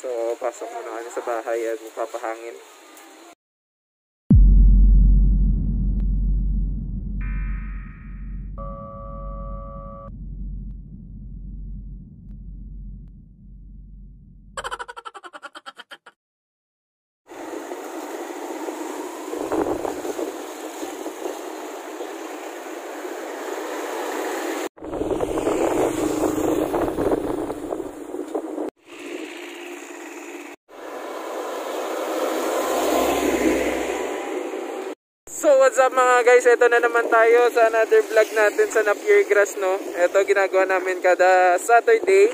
So, pasok muna kami sa bahay at magpapahangin. So what's up mga guys, ito na naman tayo sa another vlog natin sa Napier Grass, no. Ito ginagawa namin kada Saturday.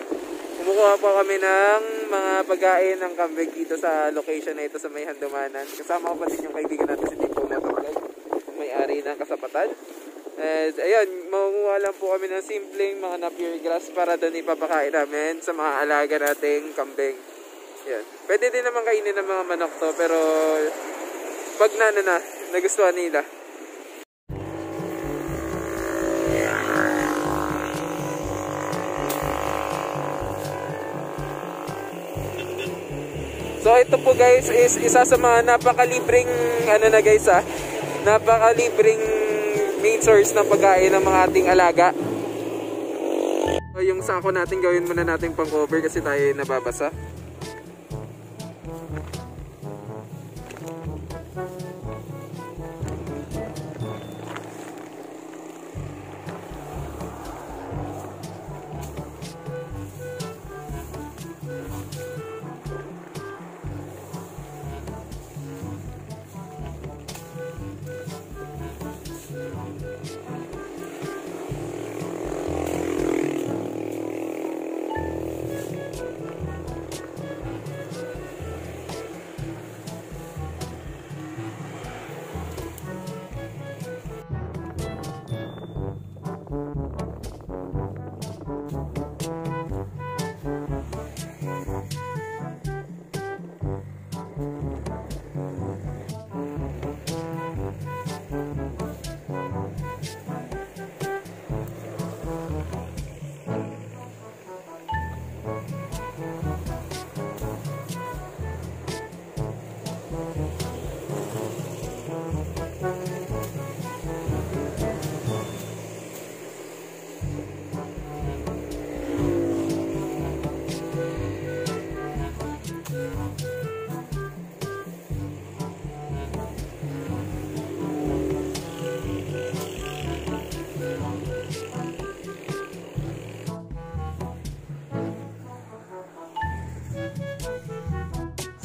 Kumukuha po kami ng mga pagkain ng kambing dito sa location na ito sa may Handumanan. Kasama ko pa din yung kaibigan natin si Dimple Motovlog, may-ari ng Kasapatan. And ayun, makukuha lang po kami ng simpleng mga Napier Grass para doon ipapakain namin sa mga alaga nating kambing. Yan. Pwede din naman kainin ng mga manok to, pero pag nagustuhan nila. So ito po guys is isa sa mga napakalibreng napakalibreng main source ng pagkain ng mga ating alaga. So yung sako natin gawin muna natin pang cover kasi tayo nababasa.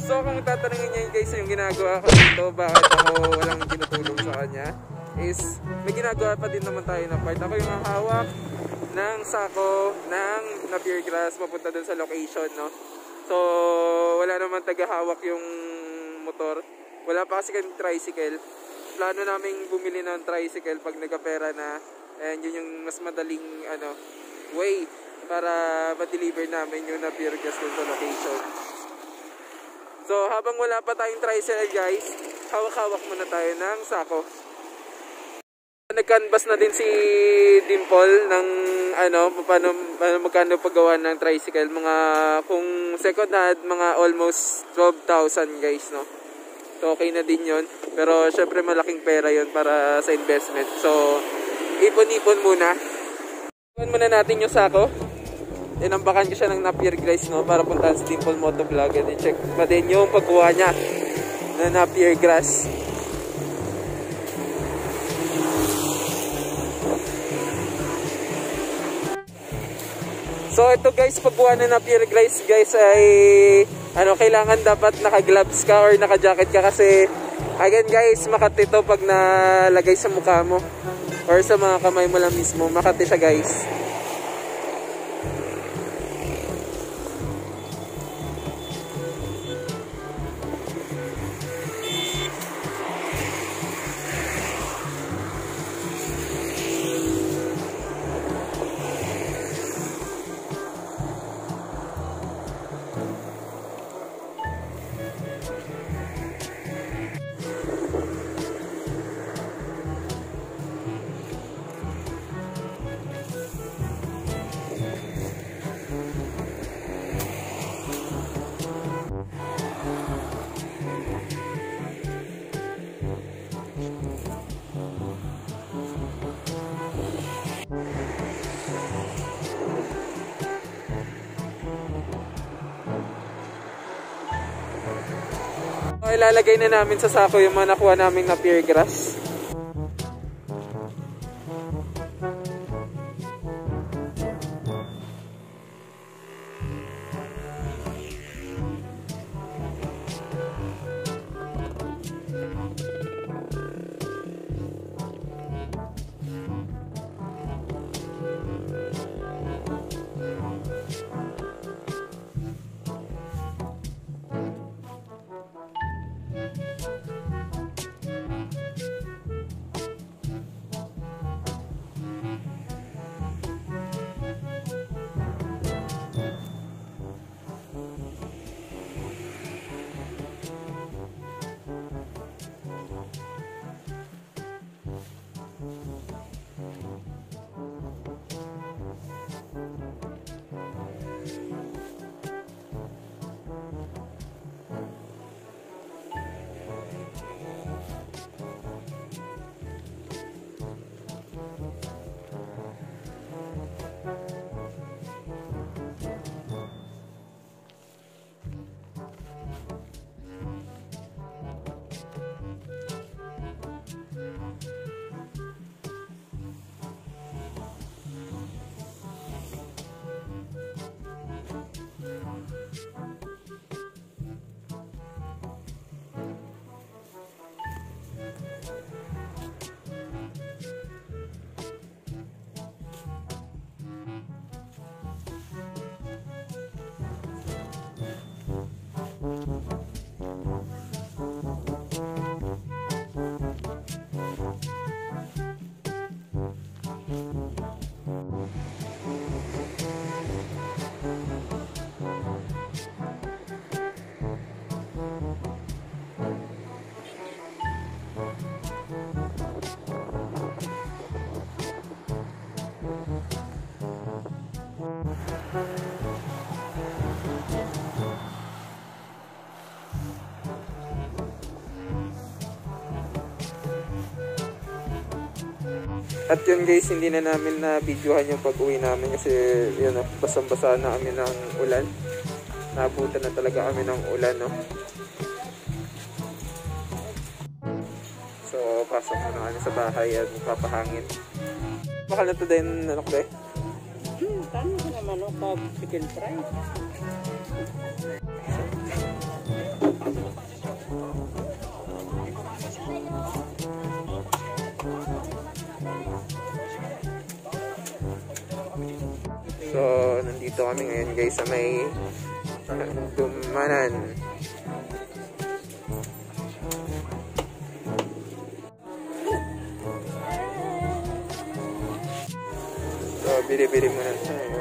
So kung tatanungin niyo guys yung ginagawa ko dito, bakit ako walang tinutulong sa kanya, is may ginagawa pa din naman tayo na part. Ako yung hawak ng sako ng Napier Grass papunta dun sa location, no. So wala naman tagahawak yung motor. Wala pa kasi kami tricycle. Plano naming bumili ng tricycle pag nagkapera na, and yun yung mas madaling way para ma-deliver namin yung Napier Grass dun sa location. So habang wala pa tayong tricycle guys, hawak-hawak muna tayo ng sako. Nag-canvas na din si Dimple ng paano magkano paggawa ng tricycle. Mga kung second hand, mga almost 12,000 guys, no. So okay na din yon, pero syempre malaking pera yon para sa investment. So ipon-ipon muna. Ipon muna natin yung sako. Tinambakan ko siya ng Napier Grass, no, para puntahan si Dimple Motovlog, and check pa din yung pagkuha niya ng Napier Grass. So ito guys, pagkuha ng Napier Grass guys ay kailangan dapat naka-gloves ka or naka-jacket ka, kasi again guys, makati to pag nalagay sa mukha mo or sa mga kamay mo lang mismo, makati siya guys. So, ilalagay na namin sa sako yung mga nakuha namin na pear grass. At yun guys, hindi na namin na videohan yung pag-uwi namin kasi yun, basang-basa na kami ng ulan. Nabutan na talaga kami ng ulan, no? So, pasok muna kami sa bahay at papahangin. Bakal na to din, ano ko ba eh? Tano ko naman o pag chicken fry. So, nandito kami ngayon guys sa may Dumanan. So, bili-bili muna tayo.